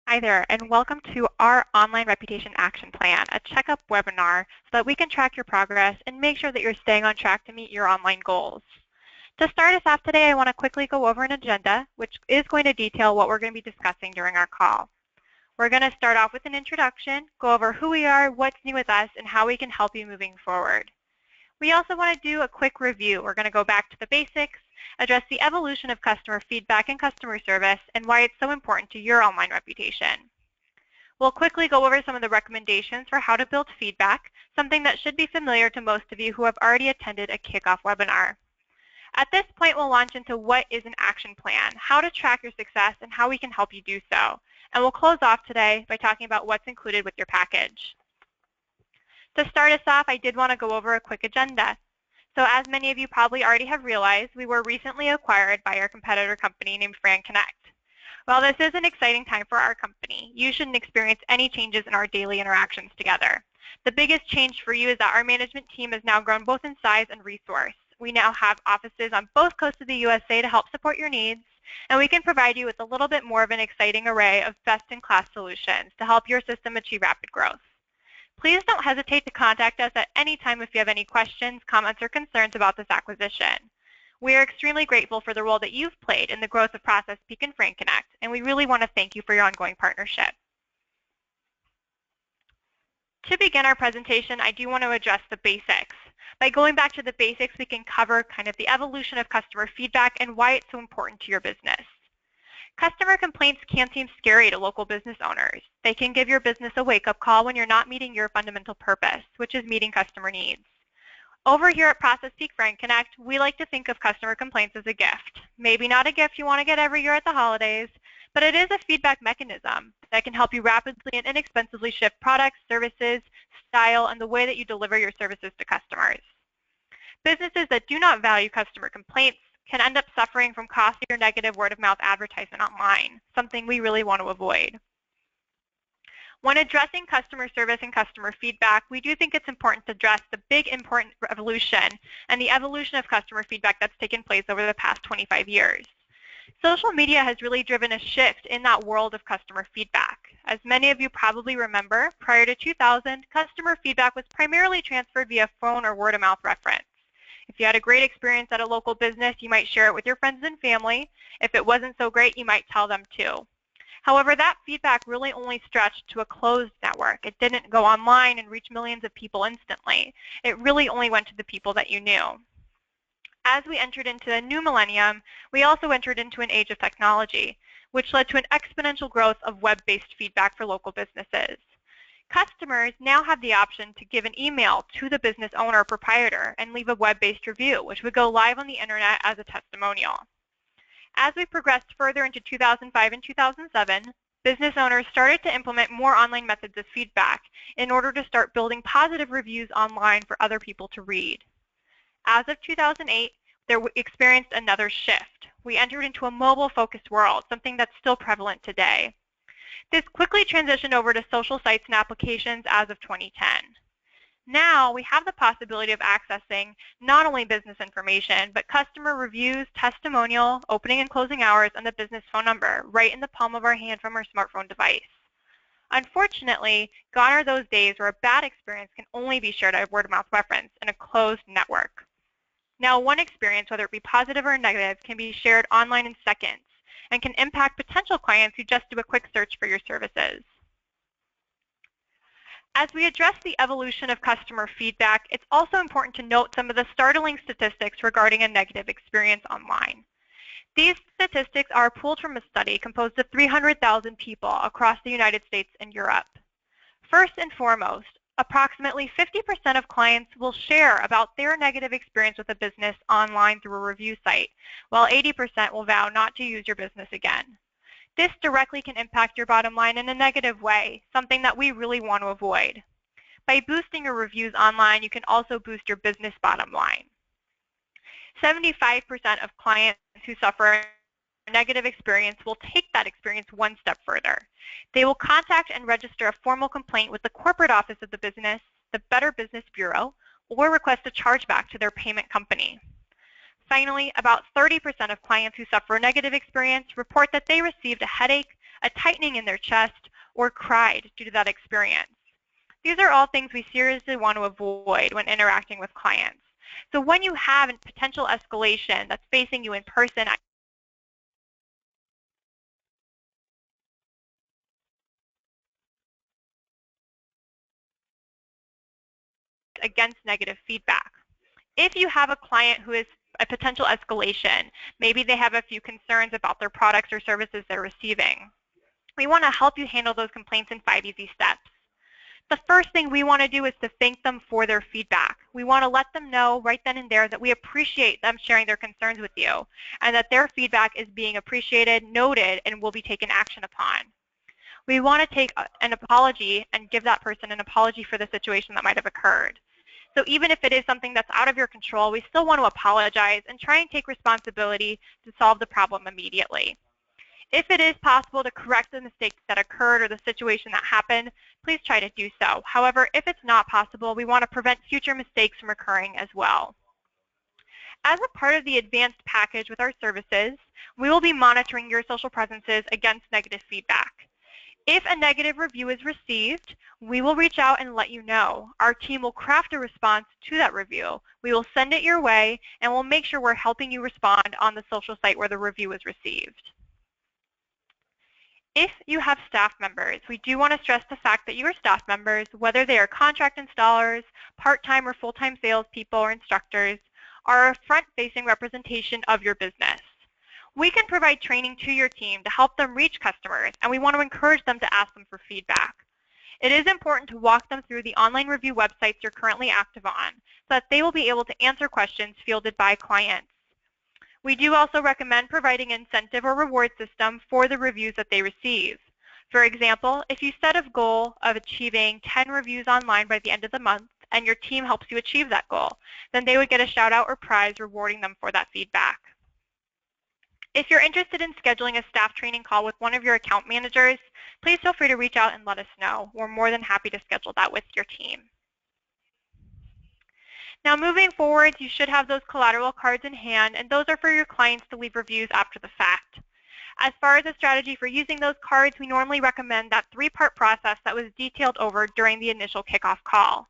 Hi there, and welcome to our Online Reputation Action Plan, a checkup webinar so that we can track your progress and make sure that you're staying on track to meet your online goals. To start us off today, I want to quickly go over an agenda, which is going to detail what we're going to be discussing during our call. We're going to start off with an introduction, go over who we are, what's new with us, and how we can help you moving forward. We also want to do a quick review. We're going to go back to the basics, address the evolution of customer feedback and customer service, and why it's so important to your online reputation. We'll quickly go over some of the recommendations for how to build feedback, something that should be familiar to most of you who have already attended a kickoff webinar. At this point, we'll launch into what is an action plan, how to track your success, and how we can help you do so. And we'll close off today by talking about what's included with your package. To start us off, I did want to go over a quick agenda. So as many of you probably already have realized, we were recently acquired by our competitor company named FranConnect. While this is an exciting time for our company, you shouldn't experience any changes in our daily interactions together. The biggest change for you is that our management team has now grown both in size and resource. We now have offices on both coasts of the USA to help support your needs, and we can provide you with a little bit more of an exciting array of best-in-class solutions to help your system achieve rapid growth. Please don't hesitate to contact us at any time if you have any questions, comments, or concerns about this acquisition. We are extremely grateful for the role that you've played in the growth of ProcessPeek and FranConnect, and we really want to thank you for your ongoing partnership. To begin our presentation, I do want to address the basics. By going back to the basics, we can cover kind of the evolution of customer feedback and why it's so important to your business. Customer complaints can seem scary to local business owners. They can give your business a wake-up call when you're not meeting your fundamental purpose, which is meeting customer needs. Over here at ProcessPeek FranConnect, we like to think of customer complaints as a gift. Maybe not a gift you want to get every year at the holidays, but it is a feedback mechanism that can help you rapidly and inexpensively shift products, services, style, and the way that you deliver your services to customers. Businesses that do not value customer complaints can end up suffering from costly or negative word-of-mouth advertisement online, something we really want to avoid. When addressing customer service and customer feedback, we do think it's important to address the big important revolution and the evolution of customer feedback that's taken place over the past 25 years. Social media has really driven a shift in that world of customer feedback. As many of you probably remember, prior to 2000, customer feedback was primarily transferred via phone or word-of-mouth reference. If you had a great experience at a local business, you might share it with your friends and family. If it wasn't so great, you might tell them too. However, that feedback really only stretched to a closed network. It didn't go online and reach millions of people instantly. It really only went to the people that you knew. As we entered into a new millennium, we also entered into an age of technology, which led to an exponential growth of web-based feedback for local businesses. Customers now have the option to give an email to the business owner or proprietor and leave a web-based review, which would go live on the internet as a testimonial. As we progressed further into 2005 and 2007, business owners started to implement more online methods of feedback in order to start building positive reviews online for other people to read. As of 2008, we experienced another shift. We entered into a mobile-focused world, something that's still prevalent today. This quickly transitioned over to social sites and applications as of 2010. Now we have the possibility of accessing not only business information, but customer reviews, testimonial, opening and closing hours, and the business phone number right in the palm of our hand from our smartphone device. Unfortunately, gone are those days where a bad experience can only be shared at a word-of-mouth reference in a closed network. Now one experience, whether it be positive or negative, can be shared online in seconds and can impact potential clients who just do a quick search for your services. As we address the evolution of customer feedback, it's also important to note some of the startling statistics regarding a negative experience online. These statistics are pulled from a study composed of 300,000 people across the United States and Europe. First and foremost, approximately 50% of clients will share about their negative experience with a business online through a review site, while 80% will vow not to use your business again. This directly can impact your bottom line in a negative way, something that we really want to avoid. By boosting your reviews online, you can also boost your business bottom line. 75% of clients who suffer a negative experience will take that experience one step further. They will contact and register a formal complaint with the corporate office of the business, the Better Business Bureau, or request a chargeback to their payment company. Finally, about 30% of clients who suffer a negative experience report that they received a headache, a tightening in their chest, or cried due to that experience. These are all things we seriously want to avoid when interacting with clients. So when you have a potential escalation that's facing you in person against negative feedback. If you have a client who is a potential escalation, maybe they have a few concerns about their products or services they're receiving, we want to help you handle those complaints in 5 easy steps. The first thing we want to do is to thank them for their feedback. We want to let them know right then and there that we appreciate them sharing their concerns with you and that their feedback is being appreciated, noted, and will be taken action upon. We want to take an apology and give that person an apology for the situation that might have occurred. So even if it is something that's out of your control, we still want to apologize and try and take responsibility to solve the problem immediately. If it is possible to correct the mistake that occurred or the situation that happened, please try to do so. However, if it's not possible, we want to prevent future mistakes from occurring as well. As a part of the advanced package with our services, we will be monitoring your social presences against negative feedback. If a negative review is received, we will reach out and let you know. Our team will craft a response to that review. We will send it your way, and we'll make sure we're helping you respond on the social site where the review is received. If you have staff members, we do want to stress the fact that your staff members, whether they are contract installers, part-time or full-time salespeople or instructors, are a front-facing representation of your business. We can provide training to your team to help them reach customers, and we want to encourage them to ask them for feedback. It is important to walk them through the online review websites you're currently active on so that they will be able to answer questions fielded by clients. We do also recommend providing an incentive or reward system for the reviews that they receive. For example, if you set a goal of achieving 10 reviews online by the end of the month and your team helps you achieve that goal, then they would get a shout out or prize rewarding them for that feedback. If you're interested in scheduling a staff training call with one of your account managers, please feel free to reach out and let us know. We're more than happy to schedule that with your team. Now moving forward, you should have those collateral cards in hand, and those are for your clients to leave reviews after the fact. As far as a strategy for using those cards, we normally recommend that 3-part process that was detailed over during the initial kickoff call.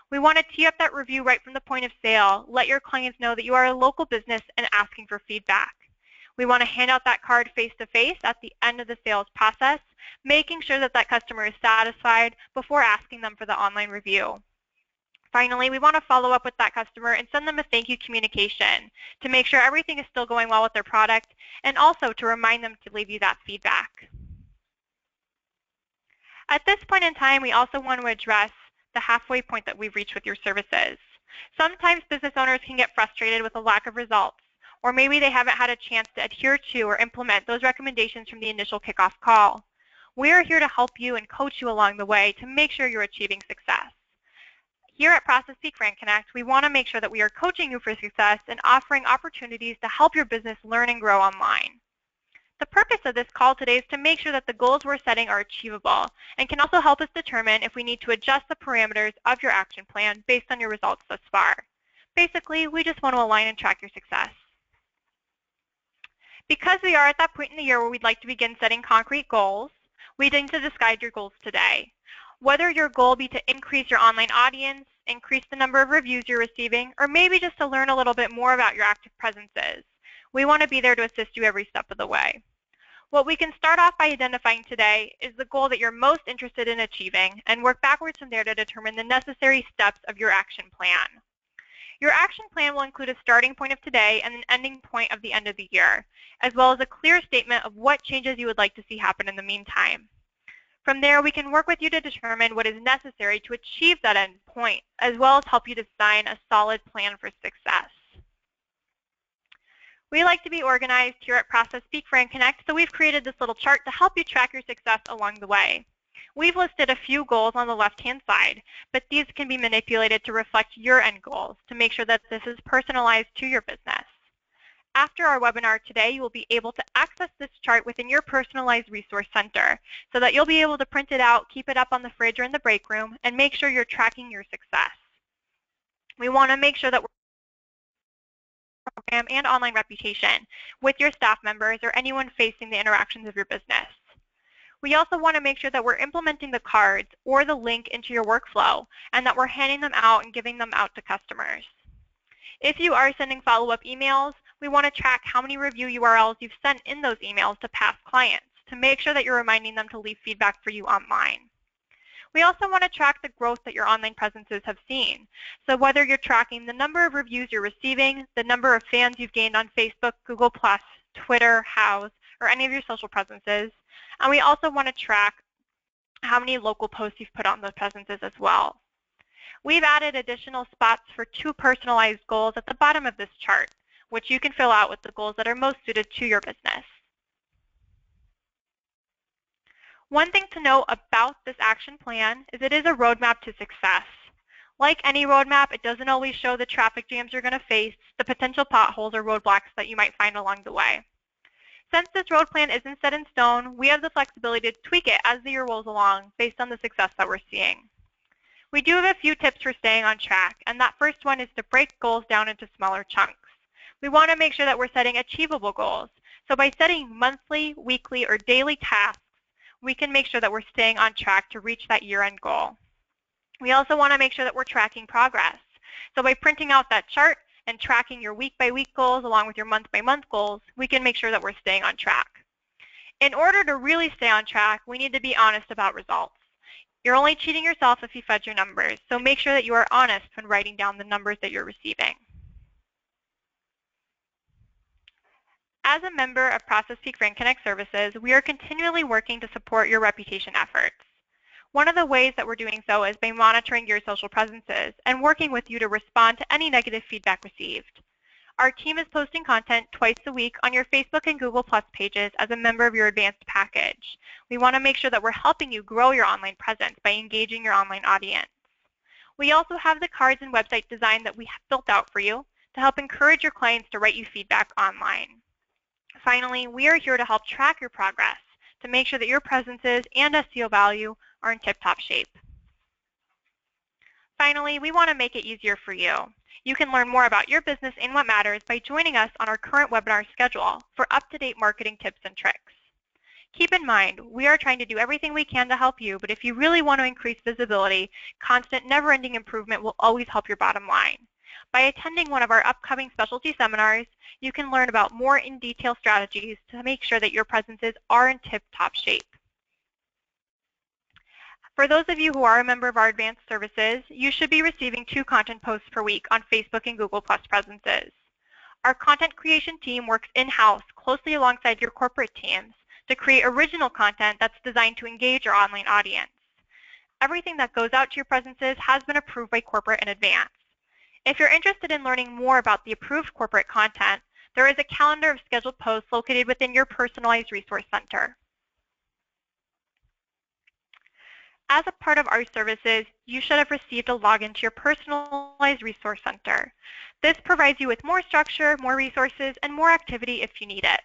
We want to tee up that review right from the point of sale, let your clients know that you are a local business and asking for feedback. We want to hand out that card face-to-face at the end of the sales process, making sure that that customer is satisfied before asking them for the online review. Finally, we want to follow up with that customer and send them a thank you communication to make sure everything is still going well with their product and also to remind them to leave you that feedback. At this point in time, we also want to address the halfway point that we've reached with your services. Sometimes business owners can get frustrated with a lack of results, or maybe they haven't had a chance to adhere to or implement those recommendations from the initial kickoff call. We are here to help you and coach you along the way to make sure you're achieving success. Here at Process Peak FranConnect, we want to make sure that we are coaching you for success and offering opportunities to help your business learn and grow online. The purpose of this call today is to make sure that the goals we're setting are achievable and can also help us determine if we need to adjust the parameters of your action plan based on your results thus far. Basically, we just want to align and track your success. Because we are at that point in the year where we'd like to begin setting concrete goals, we need to decide your goals today. Whether your goal be to increase your online audience, increase the number of reviews you're receiving, or maybe just to learn a little bit more about your active presences, we want to be there to assist you every step of the way. What we can start off by identifying today is the goal that you're most interested in achieving and work backwards from there to determine the necessary steps of your action plan. Your action plan will include a starting point of today and an ending point of the end of the year, as well as a clear statement of what changes you would like to see happen in the meantime. From there, we can work with you to determine what is necessary to achieve that end point, as well as help you design a solid plan for success. We like to be organized here at Process Peak FranConnect, so we've created this little chart to help you track your success along the way. We've listed a few goals on the left-hand side, but these can be manipulated to reflect your end goals to make sure that this is personalized to your business. After our webinar today, you will be able to access this chart within your personalized resource center so that you'll be able to print it out, keep it up on the fridge or in the break room, and make sure you're tracking your success. We want to make sure that we're program and online reputation with your staff members or anyone facing the interactions of your business. We also want to make sure that we're implementing the cards or the link into your workflow and that we're handing them out and giving them out to customers. If you are sending follow-up emails, we want to track how many review URLs you've sent in those emails to past clients to make sure that you're reminding them to leave feedback for you online. We also want to track the growth that your online presences have seen. So whether you're tracking the number of reviews you're receiving, the number of fans you've gained on Facebook, Google+, Twitter, Houzz, or any of your social presences. And we also want to track how many local posts you've put on those presences as well. We've added additional spots for 2 personalized goals at the bottom of this chart, which you can fill out with the goals that are most suited to your business. One thing to note about this action plan is it is a roadmap to success. Like any roadmap, it doesn't always show the traffic jams you're going to face, the potential potholes or roadblocks that you might find along the way. Since this road plan isn't set in stone, we have the flexibility to tweak it as the year rolls along based on the success that we're seeing. We do have a few tips for staying on track, and that first one is to break goals down into smaller chunks. We want to make sure that we're setting achievable goals. So by setting monthly, weekly, or daily tasks, we can make sure that we're staying on track to reach that year-end goal. We also want to make sure that we're tracking progress. So by printing out that chart and tracking your week-by-week goals along with your month-by-month goals, we can make sure that we're staying on track. In order to really stay on track, we need to be honest about results. You're only cheating yourself if you fudge your numbers, so make sure that you are honest when writing down the numbers that you're receiving. As a member of ProcessPeek FranConnect Services, we are continually working to support your reputation efforts. One of the ways that we're doing so is by monitoring your social presences and working with you to respond to any negative feedback received. Our team is posting content twice a week on your Facebook and Google+ pages as a member of your advanced package. We want to make sure that we're helping you grow your online presence by engaging your online audience. We also have the cards and website design that we have built out for you to help encourage your clients to write you feedback online. Finally, we are here to help track your progress to make sure that your presences and SEO value are in tip-top shape. Finally, we want to make it easier for you. You can learn more about your business and what matters by joining us on our current webinar schedule for up-to-date marketing tips and tricks. Keep in mind, we are trying to do everything we can to help you, but if you really want to increase visibility, constant, never-ending improvement will always help your bottom line. By attending one of our upcoming specialty seminars, you can learn about more in-detail strategies to make sure that your presences are in tip-top shape. For those of you who are a member of our advanced services, you should be receiving 2 content posts per week on Facebook and Google+ presences. Our content creation team works in-house closely alongside your corporate teams to create original content that's designed to engage your online audience. Everything that goes out to your presences has been approved by corporate in advance. If you're interested in learning more about the approved corporate content, there is a calendar of scheduled posts located within your personalized resource center. As a part of our services, you should have received a login to your personalized resource center. This provides you with more structure, more resources, and more activity if you need it.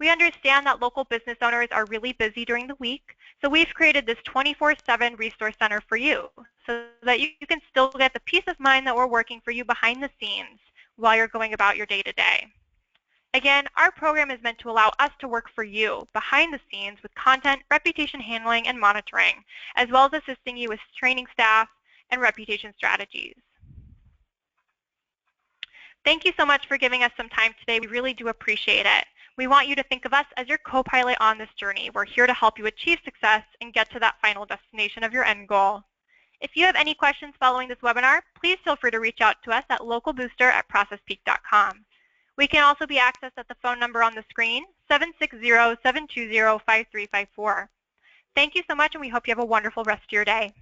We understand that local business owners are really busy during the week, so we've created this 24/7 resource center for you so that you can still get the peace of mind that we're working for you behind the scenes while you're going about your day-to-day. Again, our program is meant to allow us to work for you behind the scenes with content, reputation handling, and monitoring, as well as assisting you with training staff and reputation strategies. Thank you so much for giving us some time today. We really do appreciate it. We want you to think of us as your co-pilot on this journey. We're here to help you achieve success and get to that final destination of your end goal. If you have any questions following this webinar, please feel free to reach out to us at localbooster@processpeek.com. We can also be accessed at the phone number on the screen, 760-720-5354. Thank you so much, and we hope you have a wonderful rest of your day.